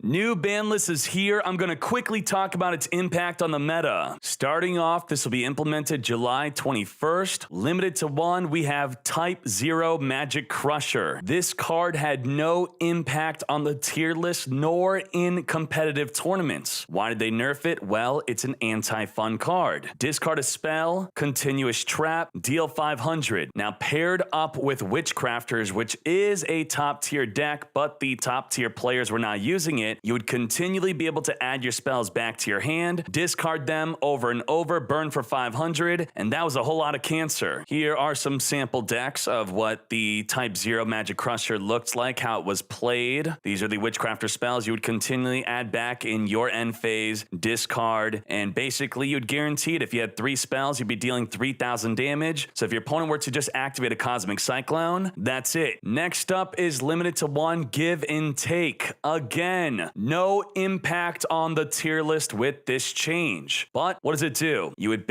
New Banlist is here. I'm going to quickly talk about its impact on the meta. Starting off, this will be implemented July 21st. Limited to 1, we have Type 0 Magic Crusher. This card had no impact on the tier list nor in competitive tournaments. Why did they nerf it? Well, it's an anti-fun card. Discard a spell, continuous trap, deal 500. Now paired up with Witchcrafters, which is a top tier deck, but the top tier players were not using it, you would continually be able to add your spells back to your hand, discard them over and over, burn for 500, and that was a whole lot of cancer. Here are some sample decks of what the Type 0 Magic Crusher looked like, how it was played. These are the Witchcrafter spells you would continually add back in your end phase, discard, and basically you'd guarantee it. If you had 3 spells, you'd be dealing 3,000 damage. So if your opponent were to just activate a Cosmic Cyclone, that's it. Next up is limited to 1, Give and Take. Again, no impact on the tier list with this change. But what does it do? You'd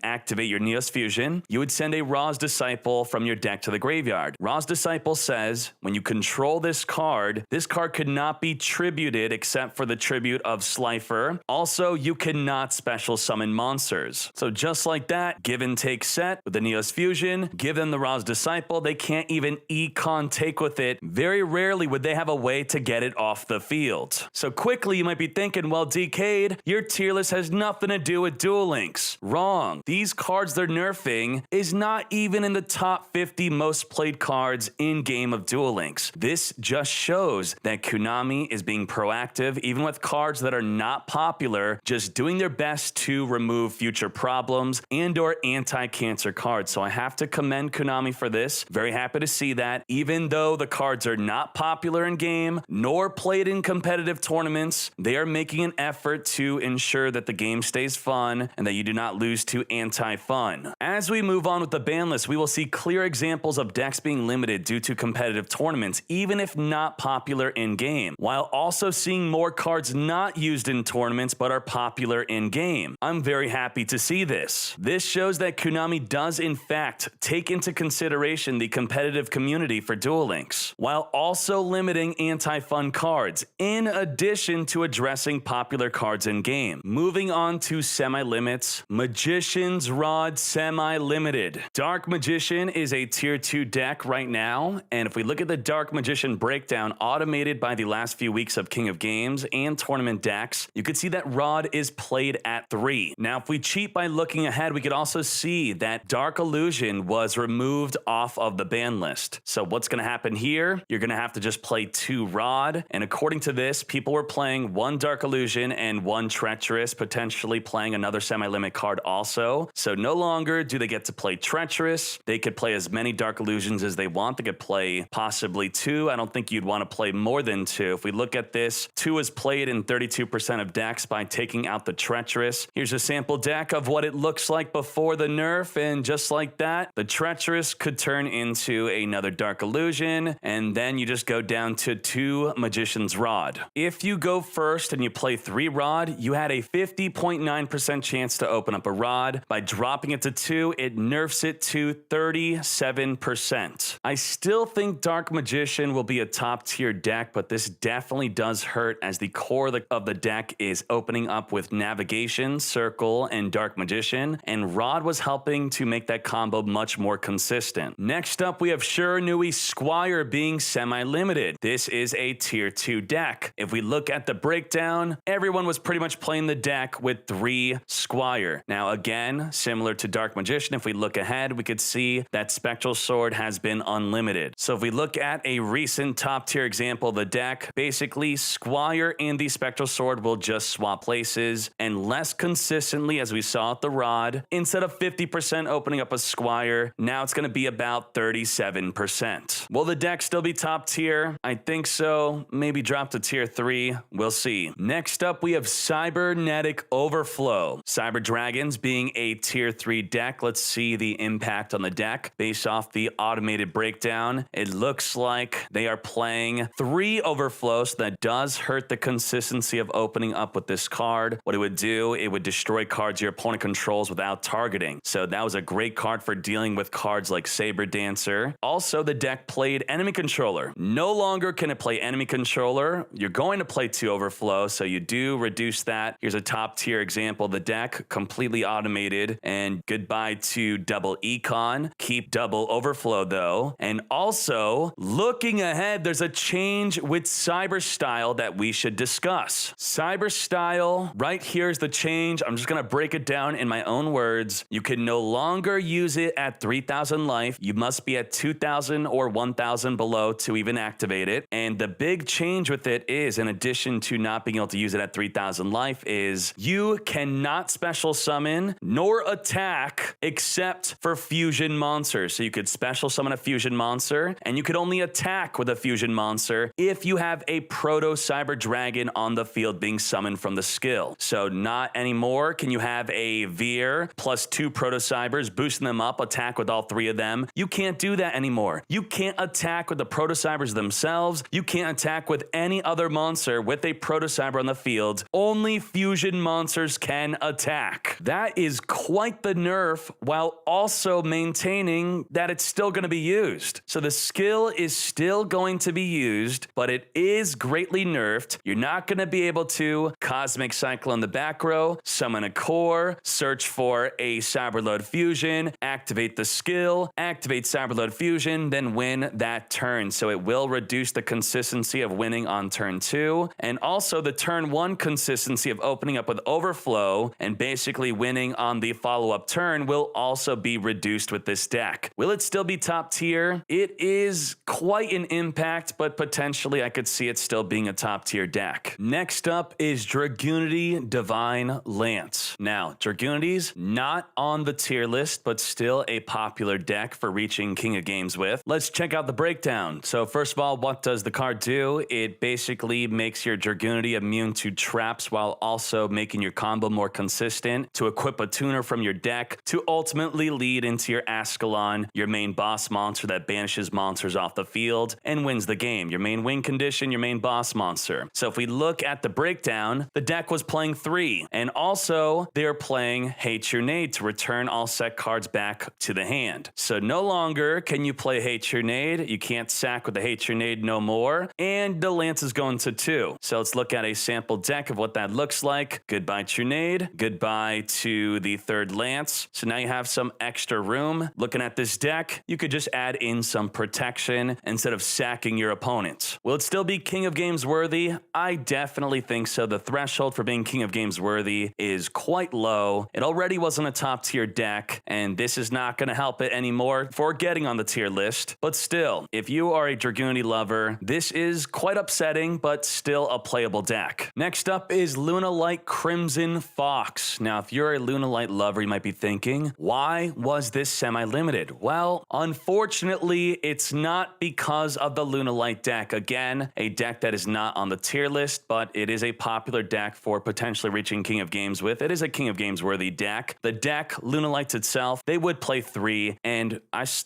activate your Neos Fusion. You would send a Ra's Disciple from your deck to the graveyard. Ra's Disciple says, when you control this card could not be tributed except for the tribute of Slifer. Also, you cannot special summon monsters. So just like that, give and take set with the Neos Fusion, give them the Ra's Disciple. They can't even econ take with it. Very rarely would they have a way to get it off the field. So quickly you might be thinking, well, Dkayed, your tier list has nothing to do with Duel Links. Wrong. These cards they're nerfing is not even in the top 50 most played cards in game of Duel Links. This just shows that Konami is being proactive, even with cards that are not popular, just doing their best to remove future problems and or anti-cancer cards. So I have to commend Konami for this. Very happy to see that. Even though the cards are not popular in game, nor played in competitive tournaments, they are making an effort to ensure that the game stays fun and that you do not lose to anti-fun. As we move on with the ban list, we will see clear examples of decks being limited due to competitive tournaments, even if not popular in game, while also seeing more cards not used in tournaments but are popular in game. I'm very happy to see this. This shows that Konami does in fact take into consideration the competitive community for Duel Links, while also limiting anti-fun cards, in addition to addressing popular cards in game. Moving on to semi-limits, Magician's Rod Semi-Limited. Dark Magician is a tier 2 deck right now, and if we look at the Dark Magician breakdown automated by the last few weeks of King of Games and tournament decks, you could see that Rod is played at 3. Now if we cheat by looking ahead, we could also see that Dark Illusion was removed off of the ban list. So what's going to happen here? You're going to have to just play 2 Rod, and according to this, people were playing 1 Dark Illusion and 1 Treacherous, potentially playing another semi-limit card also. So no longer do they get to play Treacherous. They could play as many Dark Illusions as they want. They could play possibly 2. I don't think you'd want to play more than 2. If we look at this, 2 is played in 32% of decks by taking out the Treacherous. Here's a sample deck of what it looks like before the nerf, and just like that, the Treacherous could turn into another Dark Illusion, and then you just go down to 2 Magician's Rod. If you go first and you play 3 Rod, you had a 50.9% chance to open up a Rod. By dropping it to 2, it nerfs it to 37%. I still think Dark Magician will be a top tier deck, but this definitely does hurt as the core of the deck is opening up with Navigation, Circle, and Dark Magician, and Rod was helping to make that combo much more consistent. Next up, we have Shiranui Squire being semi-limited. This is a tier 2 deck. If we look at the breakdown, everyone was pretty much playing the deck with 3 Squire. Now again, similar to Dark Magician, if we look ahead, we could see that Spectral Sword has been unlimited. So if we look at a recent top tier example of the deck, basically Squire and the Spectral Sword will just swap places, and less consistently as we saw at the Rod, instead of 50% opening up a Squire, now it's going to be about 37%. Will the deck still be top tier? I think so. Maybe drop to tier 3. We'll see. Next up, we have Cybernetic Overflow. Cyber Dragons being a tier 3 deck. Let's see the impact on the deck based off the automated breakdown. It looks like they are playing 3 Overflows. So that does hurt the consistency of opening up with this card. What it would do, it would destroy cards your opponent controls without targeting. So that was a great card for dealing with cards like Saber Dancer. Also, the deck played Enemy Controller. No longer can it play Enemy Controller controller. You're going to play 2 overflow, so you do reduce that. Here's a top tier example of the deck, completely automated, and goodbye to double econ. Keep double overflow though. And also, looking ahead, there's a change with Cyber Style that we should discuss. Cyber Style, right here's the change. I'm just gonna break it down in my own words. You can no longer use it at 3000 life. You must be at 2000 or 1000 below to even activate it. And the big change with it is, in addition to not being able to use it at 3000 life, is you cannot special summon nor attack except for fusion monsters. So you could special summon a fusion monster, and you could only attack with a fusion monster if you have a Proto Cyber Dragon on the field being summoned from the skill. So not anymore can you have a Veer plus 2 Proto Cybers, boosting them up, attack with all 3 of them. You can't do that anymore. You can't attack with the Proto Cybers themselves. You can't attack with any other monster with a Proto Cyber on the field. Only fusion monsters can attack. That is quite the nerf, while also maintaining that it's still going to be used. So the skill is still going to be used, but it is greatly nerfed. You're not going to be able to Cosmic Cycle on the back row, summon a core, search for a Cyberload Fusion, activate the skill, activate Cyberload Fusion, then win that turn. So it will reduce the consistency of winning on turn 2, and also the turn 1 consistency of opening up with overflow and basically winning on the follow-up turn will also be reduced with this deck. Will it still be top tier? It is quite an impact, but potentially I could see it still being a top tier deck. Next up is Dragoonity Divine Lance. Now, Dragoonity's not on the tier list, but still a popular deck for reaching King of Games with. Let's check out the breakdown. So first of all, what does the card do? It basically makes your Dragoonity immune to traps while also making your combo more consistent, to equip a tuner from your deck, to ultimately lead into your Ascalon, your main boss monster that banishes monsters off the field and wins the game. Your main win condition, your main boss monster. So if we look at the breakdown, the deck was playing 3, and also they're playing Hate Your Nade to return all set cards back to the hand. So no longer can you play Hate Your Nade, you can't sack with the Hate Your Nade no more, and the Lance is going to 2. So let's look at a sample deck of what that looks like. Goodbye Trunade, goodbye to the 3rd Lance. So now you have some extra room. Looking at this deck, you could just add in some protection instead of sacking your opponents. Will it still be King of Games worthy? I definitely think so. The threshold for being King of Games worthy is quite low. It already wasn't a top tier deck, and this is not going to help it anymore for getting on the tier list. But still, if you are a Dragoonity lover, this is quite upsetting, but still a playable deck. Next up is Lunalight Crimson Fox. Now, if you're a Lunalight lover, you might be thinking, why was this semi-limited? Well, unfortunately, it's not because of the Lunalight deck. Again, a deck that is not on the tier list, but it is a popular deck for potentially reaching King of Games with. It is a King of Games worthy deck. The deck, Lunalights itself, they would play 3, and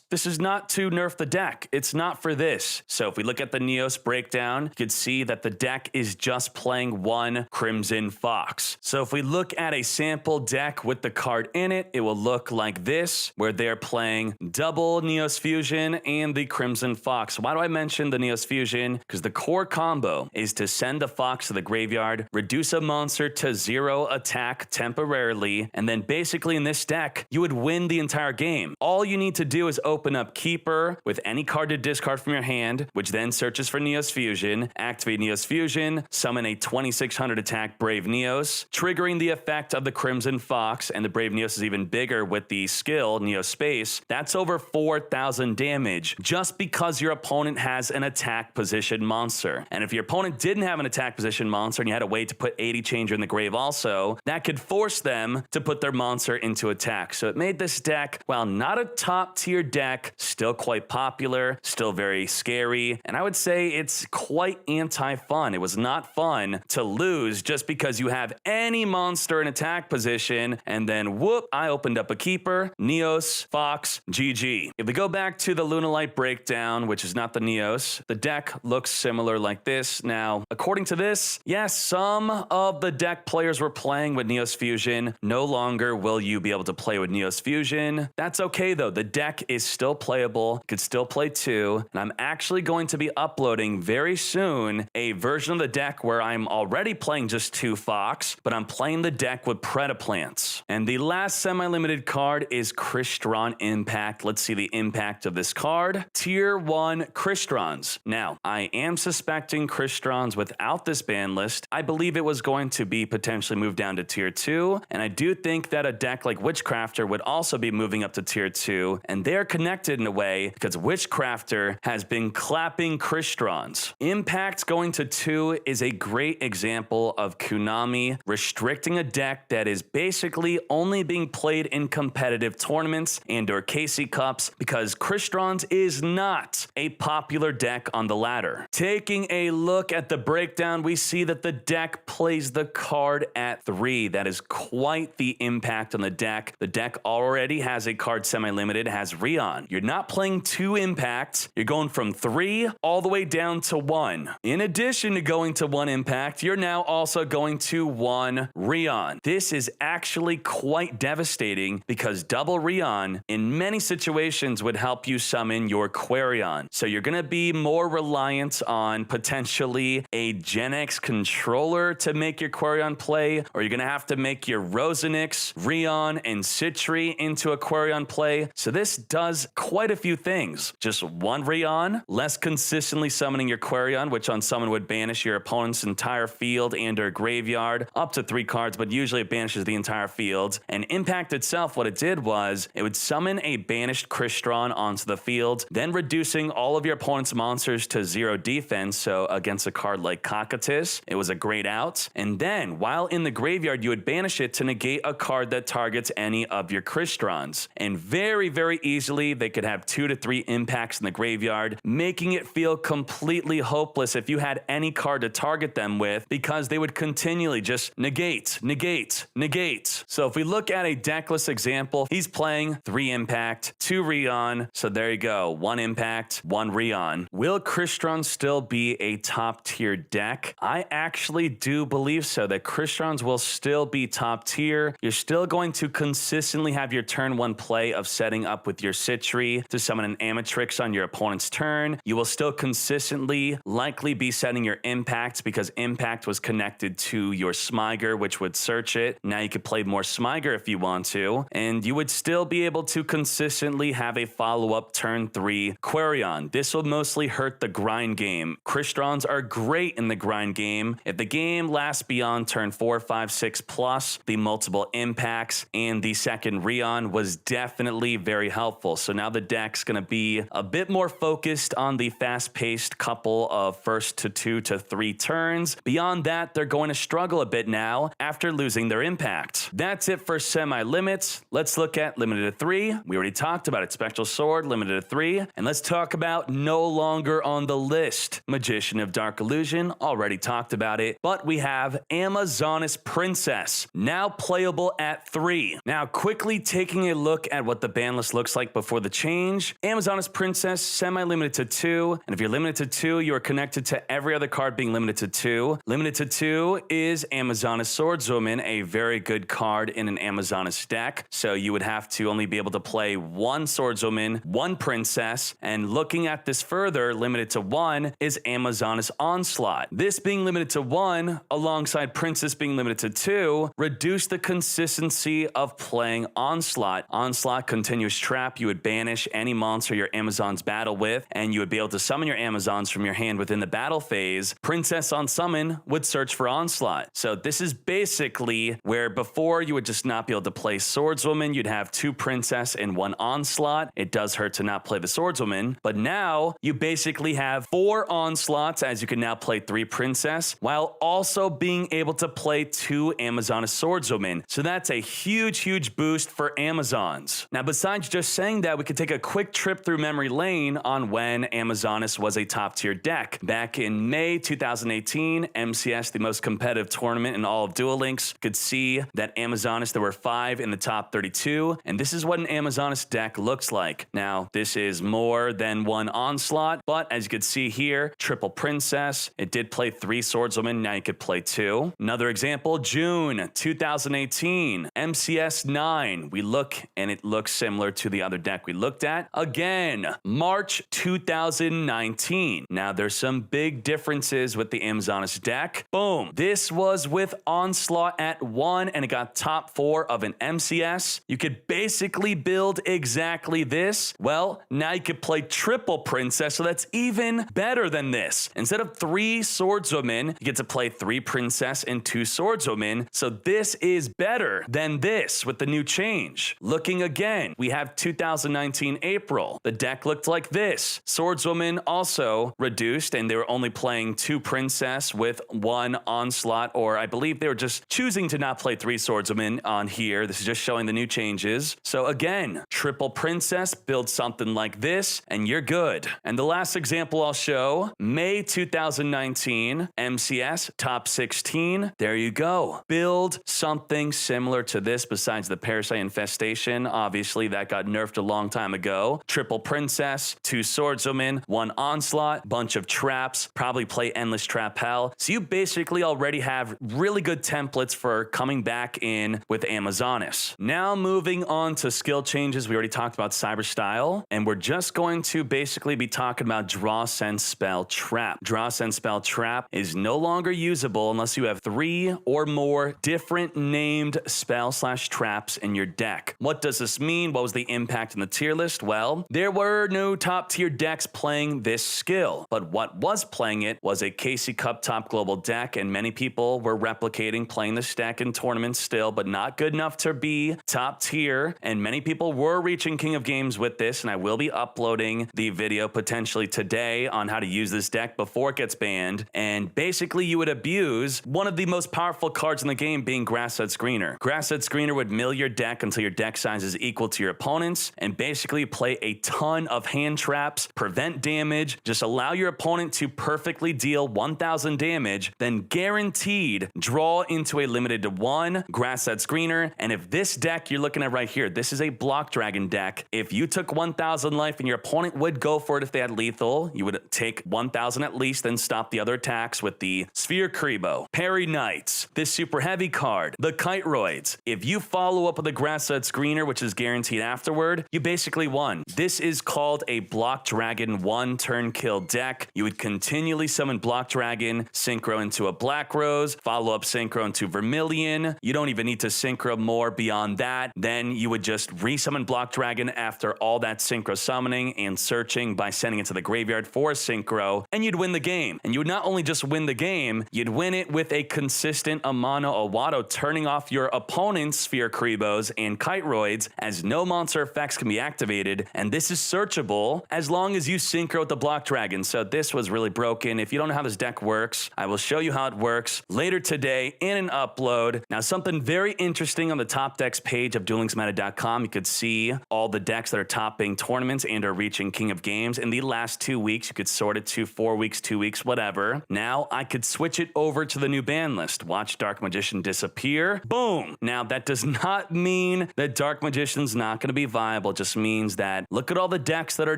this is not to nerf the deck. It's not for this. So if we look at the Neos breakdown, you can see that the deck is just playing 1 Crimson Fox. So if we look at a sample deck with the card in it, it will look like this, where they're playing double Neos Fusion and the Crimson Fox. Why do I mention the Neos Fusion? Because the core combo is to send the Fox to the graveyard, reduce a monster to 0 attack temporarily, and then basically in this deck, you would win the entire game. All you need to do is open up Keeper with any card to discard from your hand, which then searches for Neos Fusion, activate Neos Fusion, summon a 2600 attack Brave Neos, triggering the effect of the Crimson Fox, and the Brave Neos is even bigger with the skill, Neos Space. That's over 4000 damage just because your opponent has an attack position monster. And if your opponent didn't have an attack position monster and you had a way to put 80 Changer in the grave also, that could force them to put their monster into attack. So it made this deck, while not a top tier deck, still quite popular, still very scary, and I would say it's quite anti-fun. It was not fun to lose just because you have any monster in attack position, and then whoop, I opened up a Keeper, Neos, Fox, GG. If we go back to the Lunalight breakdown, which is not the Neos, the deck looks similar like this. Now, according to this, yes, some of the deck players were playing with Neos Fusion. No longer will you be able to play with Neos Fusion. That's okay though. The deck is still playable. You could still play 2, and I'm actually going to be uploading very soon soon a version of the deck where I'm already playing just 2 Fox, but I'm playing the deck with Predaplants. And the last semi-limited card is Crystron Impact. Let's see the impact of this card. Tier 1 Crystrons. Now, I am suspecting Crystrons without this ban list. I believe it was going to be potentially moved down to Tier 2, and I do think that a deck like Witchcrafter would also be moving up to Tier 2, and they're connected in a way because Witchcrafter has been clapping Crystrons. Impact going to 2 is a great example of Konami restricting a deck that is basically only being played in competitive tournaments and or KC Cups because Crystrons is not a popular deck on the ladder. Taking a look at the breakdown, we see that the deck plays the card at 3. That is quite the impact on the deck. The deck already has a card semi-limited, has Rion. You're not playing 2 impacts, you're going from 3 all the way down to 1. In addition to going to 1 impact, you're now also going to 1 Rion. This is actually quite devastating because double Rion in many situations would help you summon your Quarion. So you're going to be more reliant on potentially a Gen X controller to make your Quarion play, or you're going to have to make your Rosenix, Rion, and Citri into a Quarion play. So this does quite a few things. Just 1 Rion, less consistently summoning your Quarion, which on summon would banish your opponent's entire field and or graveyard, up to 3 cards, but usually it banishes the entire field. And Impact itself, what it did was, it would summon a banished Crystron onto the field, then reducing all of your opponent's monsters to 0 defense, so against a card like Cocytus, it was a great out. And then, while in the graveyard, you would banish it to negate a card that targets any of your Crystrons. And very, very easily, they could have 2 to 3 impacts in the graveyard, making it feel completely hopeless if you had any card to target them with, because they would continually just negate, negate, negate. So if we look at a deckless example, he's playing 3 impact, 2 Rion, so there you go, 1 impact, 1 Rion. Will Crystron still be a top tier deck? I actually do believe so, that Crystrons will still be top tier. You're still going to consistently have your turn 1 play of setting up with your Citri to summon an Amatrix on your opponent's turn. You will still consistently likely be setting your impacts because impact was connected to your Smyger, which would search it. Now you could play more Smyger if you want to, and you would still be able to consistently have a follow-up turn 3 Quarion. This will mostly hurt the grind game. Crystrons are great in the grind game. If the game lasts beyond turn 4, 5, 6 plus, the multiple impacts and the second Rion was definitely very helpful. So now the deck's going to be a bit more focused on the fast-paced couple of first to 2 to 3 turns. Beyond that, they're going to struggle a bit now after losing their impact. That's it for semi-limits. Let's look at limited to 3. We already talked about it. Spectral Sword, limited to 3. And let's talk about no longer on the list. Magician of Dark Illusion, already talked about it. But we have Amazonis Princess, now playable at 3. Now, quickly taking a look at what the ban list looks like before the change. Amazonis Princess, semi-limited to 2. And if you're limited to 2, you are connected to every other card being limited to 2. Limited to 2 is Amazonis Swordswoman, a very good card in an Amazonis deck. So you would have to only be able to play 1 Swordswoman, 1 Princess. And looking at this further, limited to 1 is Amazonis Onslaught. This being limited to 1, alongside Princess being limited to 2, reduce the consistency of playing Onslaught. Onslaught, continuous trap, you would banish any monster your Amazons battle with, and you would be able to summon your Amazons from your hand within the battle phase. Princess on summon would search for Onslaught. So this is basically where before you would just not be able to play Swordswoman, you'd have 2 Princess and 1 Onslaught. It does hurt to not play the Swordswoman, but now you basically have 4 Onslaughts, as you can now play 3 Princess, while also being able to play 2 Amazonis Swordswoman. So that's a huge, huge boost for Amazons. Now, besides just saying that, we could take a quick trip through memory lane on when Amazonis was a top tier deck. Back in May 2018, MCS, the most competitive tournament in all of Duel Links, could see that Amazonis, there were 5 in the top 32, and this is what an Amazonis deck looks like. Now, this is more than 1 Onslaught, but as you can see here, triple Princess, it did play 3 Swordswoman, now you could play 2. Another example, June 2018, MCS 9, we look, and it looks similar to the other deck we looked at. Again, March 2019, now there's Some big differences with the Amazonas deck. Boom. This was with Onslaught at 1 and it got top 4 of an MCS. You could basically build exactly this. Well, now you could play triple princess, so that's even better than this. Instead of 3 swordswomen, you get to play 3 princess and 2 swordswomen. So this is better than this with the new change. Looking again, we have 2019 April. The deck looked like this. Swordswoman also reduced, and they were only playing 2 princess with 1 onslaught, or I believe they were just choosing to not play 3 swordswomen on here. This is just showing the new changes. So again, triple princess, build something like this, and you're good. And the last example I'll show, May 2019, MCS, top 16. There you go. Build something similar to this besides the parasite infestation. Obviously, that got nerfed a long time ago. Triple princess, 2 swordswomen, 1 onslaught, bunch of traps, probably play endless trap hell. So you basically already have really good templates for coming back in with Amazonas. Now moving on to skill changes. We already talked about cyber style, and we're just going to basically be talking about draw, send, spell, trap. Draw, send, spell, trap is no longer usable unless you have 3 or more different named spell/traps in your deck. What does this mean? What was the impact in the tier list? Well, there were no top tier decks playing this skill, but what was playing it was a KC Cup top global deck, and many people were replicating playing this deck in tournaments still, but not good enough to be top tier, and many people were reaching King of Games with this, and I will be uploading the video potentially today on how to use this deck before it gets banned. And basically you would abuse one of the most powerful cards in the game, being Grassset Screener. Grassset Screener would mill your deck until your deck size is equal to your opponent's, and basically play a ton of hand traps, prevent damage, just allow your opponent to perfectly deal 1000 damage, then guaranteed draw into a limited to 1 Grassset Screener. And if this deck you're looking at right here, this is a Block Dragon deck. If you took 1000 life and your opponent would go for it if they had lethal, you would take 1000 at least, then stop the other attacks with the Sphere Kribo, Parry Knights, this super heavy card, the Kiteroids. If you follow up with a Grassset Screener, which is guaranteed afterward, you basically won. This is called a Block Dragon 1 turn kill deck. You would continually summon Block Dragon, synchro into a Black Rose, follow up synchro into Vermilion. You don't even need to synchro more beyond that. Then you would just resummon Block Dragon after all that synchro summoning and searching by sending it to the graveyard for a synchro, and you'd win the game. And you would not only just win the game, you'd win it with a consistent Amano Awato, turning off your opponent's Sphere Kribos and Kiteroids, as no monster effects can be activated, and this is searchable as long as you synchro with the Block Dragon. So this was really broken. If you don't know how this deck works, I will show you how it works later today in an upload. Now, something very interesting on the top decks page of duellinksmeta.com, you could see all the decks that are topping tournaments and are reaching King of Games in the last 2 weeks. You could sort it to 4 weeks, 2 weeks, whatever. Now I could switch it over to the new ban list. Watch Dark Magician disappear. Boom. Now that does not mean that Dark Magician's not going to be viable. It just means that look at all the decks that are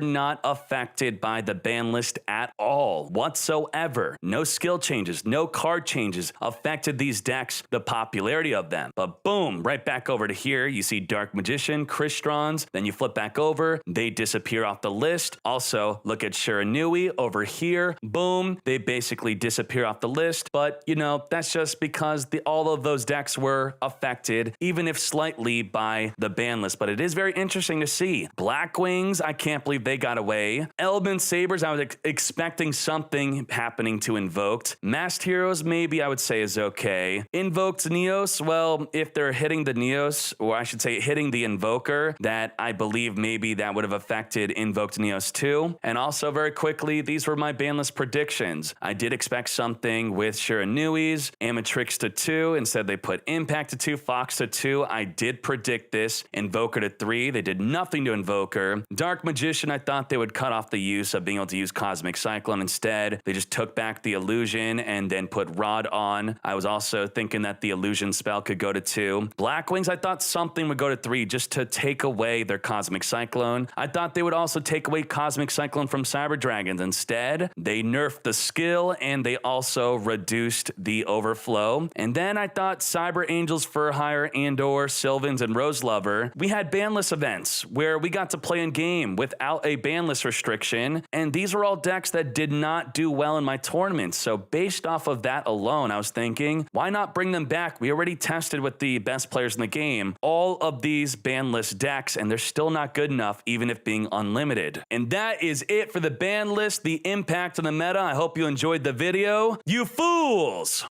not affected by the ban list at all whatsoever. No skill changes, no card changes affected these decks, the popularity of them. But boom, right back over to here, you see Dark Magician, Kristrons, then you flip back over, they disappear off the list. Also, look at Shiranui over here. Boom, they basically disappear off the list. But, you know, that's just because all of those decks were affected, even if slightly, by the ban list. But it is very interesting to see. Blackwings, I can't believe they got away. Element Sabers, I was expecting something happening to Invoked. Masked Heroes, maybe I would say is okay. Invoked Neos, well, if they're hitting the Neos, or I should say hitting the Invoker, that I believe maybe that would have affected Invoked Neos too. And also very quickly, these were my ban list predictions. I did expect something with Shiranui's, Amatrix to 2, instead they put Impact to 2, Fox to 2. I did predict this. Invoker to 3, they did nothing to Invoker. Dark Magician, I thought they would cut off the use of being able to use Cosmic Cyclone. Instead, they just took back the illusion and then put Rod on. I was also thinking that the illusion spell could go to 2. Blackwings, I thought something would go to 3 just to take away their Cosmic Cyclone. I thought they would also take away Cosmic Cyclone from Cyber Dragons. Instead, they nerfed the skill and they also reduced the overflow. And then I thought Cyber Angels, Fur Hire, and/or Sylvans and Rose Lover, we had banlist events where we got to play in game without a banlist restriction, and these were all decks that did not do well in my tournament. So based off of that alone, I was thinking, why not bring them back? We already tested with the best players in the game all of these ban list decks, and they're still not good enough, even if being unlimited. And that is it for the ban list, the impact on the meta. I hope you enjoyed the video. You fools!